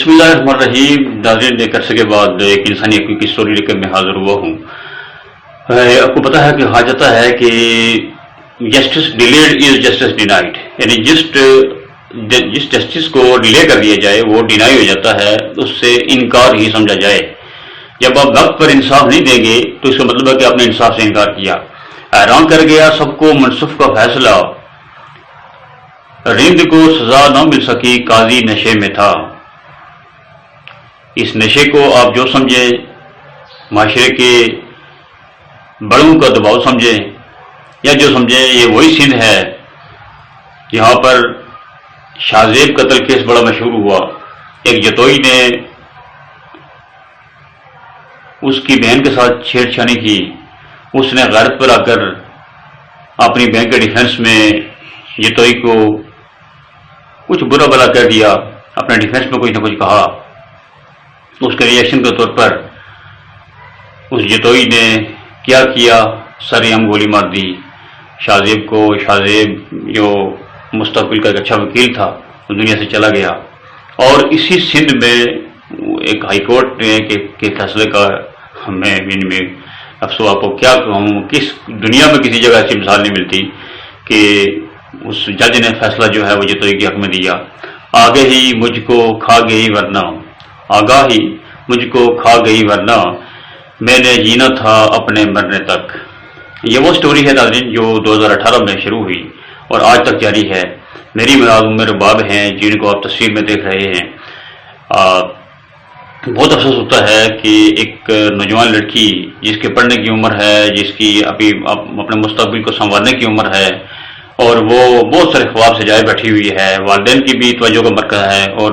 بسم اللہ الرحمن الرحیم. ناظرین، ایک عرصے کے بعد ایک انسانی حقوق کی اسٹوری لے کر میں حاضر ہوا ہوں. آپ کو پتا ہے کہ کہا جاتا ہے کہ justice delayed is justice denied, یعنی جس جسٹس کو ڈیلے کر دیا جائے وہ ڈینائی ہو جاتا ہے، اس سے انکار ہی سمجھا جائے. جب آپ وقت پر انصاف نہیں دیں گے تو اس کا مطلب ہے کہ آپ نے انصاف سے انکار کیا. حیران کر گیا سب کو منصف کا فیصلہ، رند کو سزا نہ مل سکی، قاضی نشے میں تھا. اس نشے کو آپ جو سمجھیں، معاشرے کے بڑوں کا دباؤ سمجھیں یا جو سمجھیں، یہ وہی سندھ ہے یہاں پر شاہ زیب قتل کیس بڑا مشہور ہوا. ایک جتوئی نے اس کی بہن کے ساتھ چھیڑ چھانی کی. اس نے غیرت پر آ کر اپنی بہن کے ڈیفنس میں جتوئی کو کچھ برا بلا کہہ دیا، اپنے ڈیفنس میں کچھ نہ کچھ کہا. اس کے ریئیکشن کے طور پر اس جتوئی نے کیا سر عام گولی مار دی شاہ زیب کو. شاہ زیب جو مستقبل کا ایک اچھا وکیل تھا وہ دنیا سے چلا گیا. اور اسی سندھ میں ایک ہائی کورٹ نے کے فیصلے کا میں افسوس آپ کو کیا کہوں، کس دنیا میں کسی جگہ ایسی مثال نہیں ملتی کہ اس جج نے فیصلہ جو ہے وہ جتوئی کے حق میں دیا. آگے ہی مجھ کو کھا گئی ورنہ، آگاہی مجھ کو کھا گئی ورنہ، میں نے جینا تھا اپنے مرنے تک. یہ وہ سٹوری ہے ناظرین جو 2018 میں شروع ہوئی اور آج تک جاری ہے. میری مراد عمر باب ہیں جن کو آپ تصویر میں دیکھ رہے ہیں. بہت افسوس ہوتا ہے کہ ایک نوجوان لڑکی جس کے پڑھنے کی عمر ہے، جس کی ابھی اپنے مستقبل کو سنوارنے کی عمر ہے، اور وہ بہت سارے خواب سجائے بیٹھی ہوئی ہے، والدین کی بھی توجہ کا مرکز ہے، اور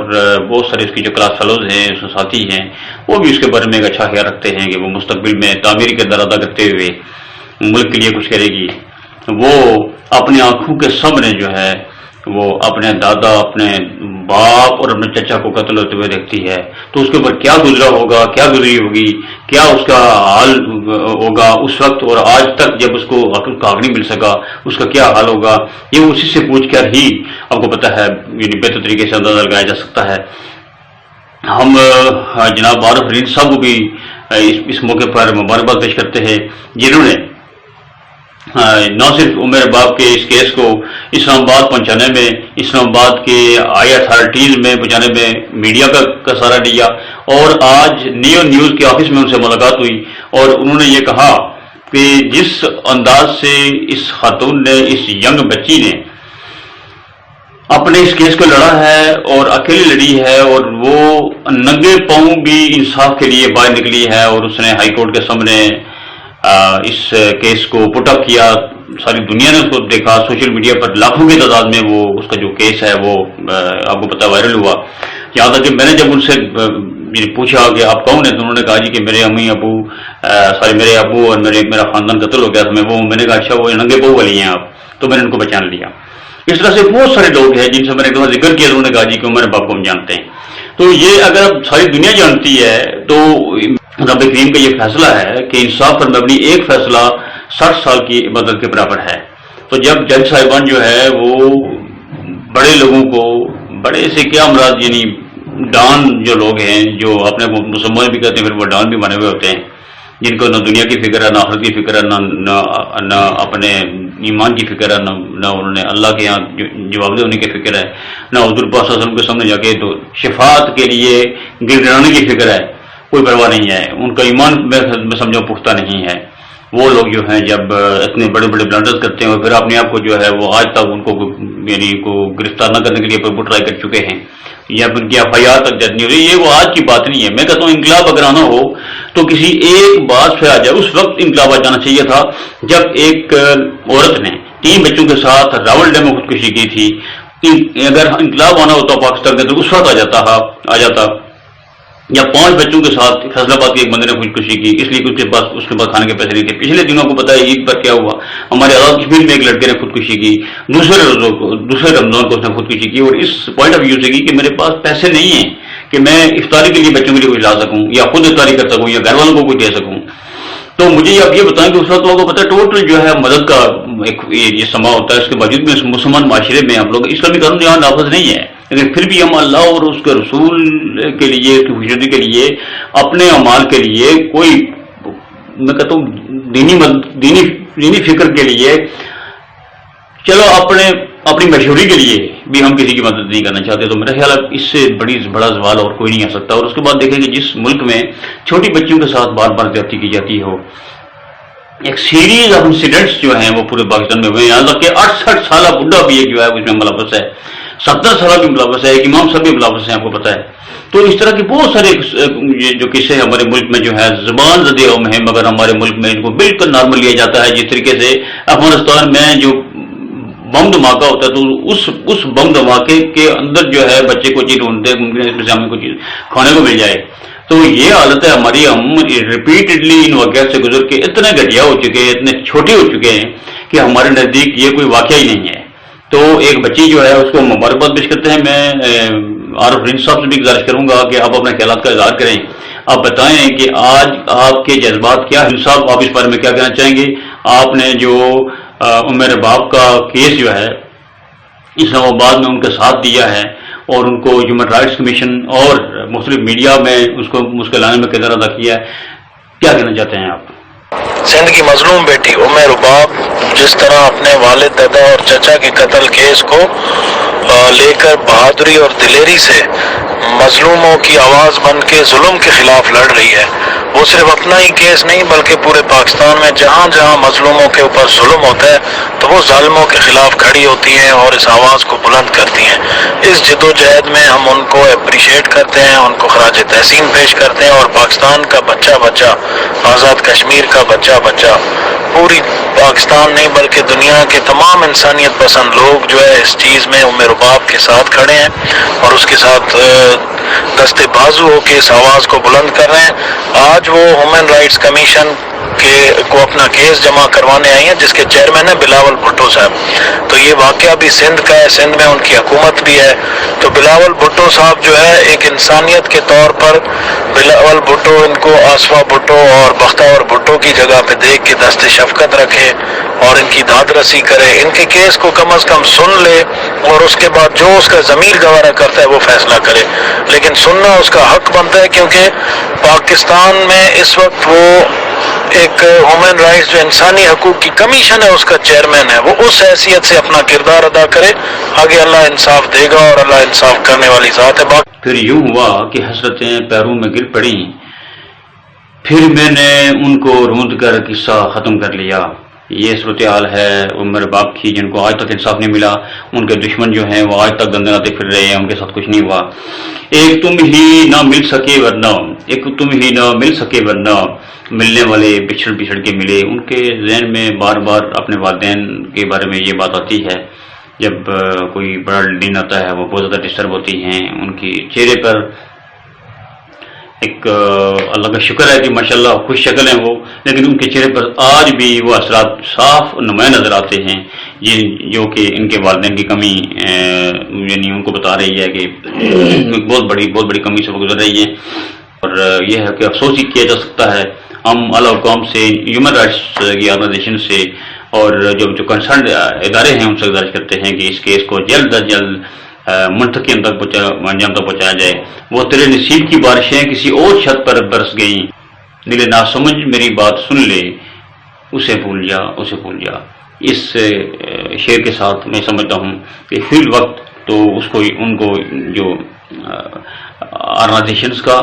بہت سارے اس کی جو کلاس فیلوز ہیں، اس کے ساتھی ہیں، وہ بھی اس کے بارے میں ایک اچھا خیال رکھتے ہیں کہ وہ مستقبل میں تعمیری کردار ادا کرتے ہوئے ملک کے لیے کچھ کرے گی. وہ اپنی آنکھوں کے سامنے جو ہے وہ اپنے دادا، اپنے باپ اور اپنے چچا کو قتل ہوتے ہوئے دیکھتی ہے. تو اس کے اوپر کیا گزرا ہوگا، کیا گزری ہوگی، کیا اس کا حال ہوگا اس وقت، اور آج تک جب اس کو عقل کا حق نہیں مل سکا اس کا کیا حال ہوگا، یہ اسی سے پوچھ کر ہی آپ کو پتہ ہے یعنی بہتر طریقے سے اندازہ لگایا جا سکتا ہے. ہم جناب عارف رند صاحب کو بھی اس موقع پر مبارکباد پیش کرتے ہیں، جنہوں نے نہ صرف عمر باب کے اس کیس کو اسلام آباد پہنچانے میں، اسلام آباد کے آئی اتھارٹیز میں پہنچانے میں میڈیا کا سہارا لیا، اور آج نیو نیوز کے آفس میں ان سے ملاقات ہوئی اور انہوں نے یہ کہا کہ جس انداز سے اس خاتون نے، اس ینگ بچی نے اپنے اس کیس کو لڑا ہے اور اکیلی لڑی ہے، اور وہ ننگے پاؤں بھی انصاف کے لیے باہر نکلی ہے، اور اس نے ہائی کورٹ کے سامنے اس کیس کو پٹ اپ کیا. ساری دنیا نے اس کو دیکھا، سوشل میڈیا پر لاکھوں کی تعداد میں وہ اس کا جو کیس ہے وہ آپ کو پتہ وائرل ہوا. یہاں تک کہ میں نے جب ان سے پوچھا کہ آپ کون ہیں تو انہوں نے کہا جی کہ میرے امی ابو میرے ابو اور میرا خاندان قتل ہو گیا تھا. میں نے کہا اچھا وہ ننگے پاؤں والی ہیں آپ، تو میں نے ان کو پہچان لیا. اس طرح سے بہت سارے لوگ ہیں جن سے میں نے ایک ذکر کیا، انہوں نے کہا جی کہ عمر باپ کو ہم جانتے ہیں. تو یہ اگر اب ساری دنیا جانتی ہے تو رب کریم کا یہ فیصلہ ہے کہ انصاف پر مبنی ایک فیصلہ 60 سال کی عبادت کے برابر ہے. تو جب جج صاحبان جو ہے وہ بڑے لوگوں کو، بڑے سے کیا مراد، یعنی ڈان جو لوگ ہیں جو اپنے مسلمان بھی کہتے ہیں پھر وہ ڈان بھی بنے ہوئے ہوتے ہیں، جن کو نہ دنیا کی فکر ہے، نہ آخرت کی فکر ہے، نہ اپنے ایمان کی فکر ہے، نہ انہوں نے اللہ کے یہاں جواب دے ہونے کی فکر ہے، نہ حضور پاک صلی اللہ علیہ وسلم کے سامنے جا کے تو شفاعت کے لیے گر گرانے کی فکر ہے، کوئی پرواہ نہیں ہے. ان کا ایمان میں سمجھو پختہ نہیں ہے. وہ لوگ جو ہیں جب اتنے بڑے بڑے بلنڈرز کرتے ہیں اور پھر اپنے آپ کو جو ہے وہ آج تک ان کو یعنی کو گرفتار نہ کرنے کے لیے پر ٹرائی کر چکے ہیں، یا ان کی FIR تک درج نہیں ہو رہی. یہ وہ آج کی بات نہیں ہے. میں کہتا ہوں انقلاب اگر آنا ہو تو کسی ایک بات پہ آ جائے. اس وقت انقلاب آ جانا چاہیے تھا جب ایک عورت نے 3 بچوں کے ساتھ راول ڈیم میں خودکشی کی تھی. اگر انقلاب آنا ہوتا پاکستان کے تو اس وقت آ جاتا. یا 5 بچوں کے ساتھ فیصل آباد کے ایک بندے نے خودکشی کی اس لیے کہ اس کے پاس کھانے کے پیسے نہیں تھے. پچھلے دنوں کو پتا ہے عید پر کیا ہوا، ہمارے آزاد کشمیر میں ایک لڑکے نے خودکشی کی، دوسرے رمضان کو اس نے خودکشی کی، اور اس پوائنٹ آف ویو سے کی کہ میرے پاس پیسے نہیں ہیں کہ میں افطاری کے لیے بچوں کے لیے کچھ لا سکوں یا خود افطاری کر سکوں یا گھر والوں کو کچھ دے سکوں. تو مجھے آپ یہ بتائیں کہ اس وقت کو پتا ہے ٹوٹل جو ہے مدد کا ایک یہ سما ہوتا ہے. اس کے باوجود میں مسلمان معاشرے میں ہم لوگ اسلامی قانون یہاں نافذ نہیں ہے. لیکن پھر بھی ہم اللہ اور اس کے رسول کے لیے، اس کی خوشنودی کے لیے، اپنے اعمال کے لیے، کوئی میں کہتا ہوں دینی فکر کے لیے، چلو اپنی مشہوری کے لیے بھی ہم کسی کی مدد نہیں کرنا چاہتے. تو میرا خیال ہے اس سے بڑا زوال اور کوئی نہیں آ سکتا. اور اس کے بعد دیکھیں کہ جس ملک میں چھوٹی بچیوں کے ساتھ بار بار زیادتی کی جاتی ہو، ایک سیریز آف انسیڈنٹس جو ہیں وہ پورے پاکستان میں ہوئے ہیں، یہاں تک کہ 68 سالہ بڈھا بھی ایک جو ہے اس میں ملوث ہے، 70 سالہ بھی ملوث ہے، ایک امام صاحب بھی ملوث ہیں، آپ کو پتہ ہے. تو اس طرح کے بہت سارے جو قصے ہمارے ملک میں جو ہے زبان زدے عام ہیں، مگر ہمارے ملک میں ان کو بالکل نارمل لیا جاتا ہے. جس طریقے سے افغانستان میں جو بم دھماکہ ہوتا ہے تو اس بم دھماکے کے اندر جو ہے بچے کو چیز ڈھونڈتے ہیں، ممکن ہے ہمیں کوئی چیز کھانے کو مل جائے. تو یہ حالت ہے ہماری. ہم ریپیٹڈلی ان واقعات سے گزر کے اتنے گھٹیا ہو چکے ہیں، اتنے چھوٹے ہو چکے ہیں کہ ہمارے نزدیک یہ کوئی واقعہ ہی نہیں ہے. تو ایک بچی جو ہے اس کو مبارکباد پیش کرتے ہیں. میں عارف رین صاحب سے بھی گزارش کروں گا کہ آپ اپنے خیالات کا اظہار کریں. آپ بتائیں کہ آج آپ کے جذبات کیا ہیں. صاحب آپ اس بارے میں کیا کہنا چاہیں گے؟ آپ نے جو عمر باپ کا کیس جو ہے اسلام آباد میں ان کا ساتھ دیا ہے اور ان کو ہیومن رائٹس کمیشن اور مختلف میڈیا میں اس کو مسکلانے میں کردار ادا کیا ہے، کیا کہنا چاہتے ہیں آپ؟ سندھ کی مظلوم بیٹی عمر رباب جس طرح اپنے والد، دادا اور چچا کے قتل کیس کو لے کر بہادری اور دلیری سے مظلوموں کی آواز بن کے ظلم کے خلاف لڑ رہی ہے، وہ صرف اپنا ہی کیس نہیں بلکہ پورے پاکستان میں جہاں جہاں مظلوموں کے اوپر ظلم ہوتا ہے تو وہ ظالموں کے خلاف کھڑی ہوتی ہیں اور اس آواز کو بلند کرتی ہیں. اس جد و جہد میں ہم ان کو اپریشیٹ کرتے ہیں، ان کو خراج تحسین پیش کرتے ہیں، اور پاکستان کا بچہ آزاد کشمیر کا بچہ پوری پاکستان نہیں بلکہ دنیا کے تمام انسانیت پسند لوگ جو ہے اس چیز میں عمر رباب کے ساتھ کھڑے ہیں اور اس کے ساتھ دستے بازو ہو کے اس آواز کو بلند کر رہے ہیں. آج وہ ہیومن رائٹس کمیشن کو اپنا کیس جمع کروانے آئی ہیں جس کے چیئرمین ہیں بلاول بھٹو صاحب. تو یہ واقعہ بھی سندھ کا ہے، سندھ میں ان کی حکومت بھی ہے. تو بلاول بھٹو صاحب جو ہے ایک انسانیت کے طور پر بلاول بھٹو ان کو آصفہ بھٹو اور بختیور بھٹو کی جگہ پہ دیکھ کے دست شفقت رکھے اور ان کی داد رسی کرے، ان کے کیس کو کم از کم سن لے اور اس کے بعد جو اس کا ضمیر گوارا کرتا ہے وہ فیصلہ کرے. لیکن سننا اس کا حق بنتا ہے کیونکہ پاکستان میں اس وقت وہ ایک ہیومن رائٹس جو انسانی حقوق کی کمیشن ہے اس کا چیئرمین ہے، وہ اس حیثیت سے اپنا کردار ادا کرے. آگے اللہ انصاف دے گا اور اللہ انصاف کرنے والی ذات ہے. پھر یوں ہوا کہ حسرتیں پیروں میں گر پڑیں، پھر میں نے ان کو روند کر قصہ ختم کر لیا. یہ صورتحال ہے عمر باپ کی، جن کو آج تک انصاف نہیں ملا. ان کے دشمن جو ہیں وہ آج تک گندگاتے پھر رہے ہیں، ان کے ساتھ کچھ نہیں ہوا. ایک تم ہی نہ مل سکے ورنہ ملنے والے بچھڑ کے ملے. ان کے ذہن میں بار بار اپنے والدین کے بارے میں یہ بات آتی ہے. جب کوئی بڑا دن آتا ہے وہ بہت زیادہ ڈسٹرب ہوتی ہیں. ان کی چہرے پر ایک اللہ کا شکر ہے کہ ماشاءاللہ خوش شکل ہیں وہ، لیکن ان کے چہرے پر آج بھی وہ اثرات صاف نمایاں نظر آتے ہیں جو کہ ان کے والدین کی کمی یعنی ان کو بتا رہی ہے کہ بہت بڑی کمی سے وہ گزر رہی ہے. اور یہ ہے کہ افسوس ہی کیا جا سکتا ہے. ہم اعلیٰ حکام سے، ہیومن رائٹس کی آرگنائزیشن سے اور جو کنسرنڈ ادارے ہیں ان سے گزارش کرتے ہیں کہ اس کیس کو جلد از جلد منتقم تک انجام تک پہنچایا جائے. وہ تیرے نصیب کی بارشیں کسی اور چھت پر برس گئیں، دل ناسمجھ میری بات سن لے، اسے بھول جا. اس شعر کے ساتھ میں سمجھتا ہوں کہ فی الوقت تو ان کو جو آرگنائزیشنز کا،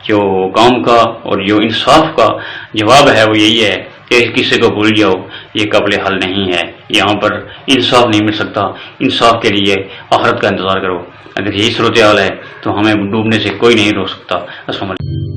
جو کام کا اور جو انصاف کا جواب ہے وہ یہی ہے کہ اس قصے کو بھول جاؤ، یہ قابل حل نہیں ہے. یہاں پر انصاف نہیں مل سکتا. انصاف کے لیے آخرت کا انتظار کرو. اگر یہی صورتحال ہے تو ہمیں ڈوبنے سے کوئی نہیں روک سکتا. السلام علیکم.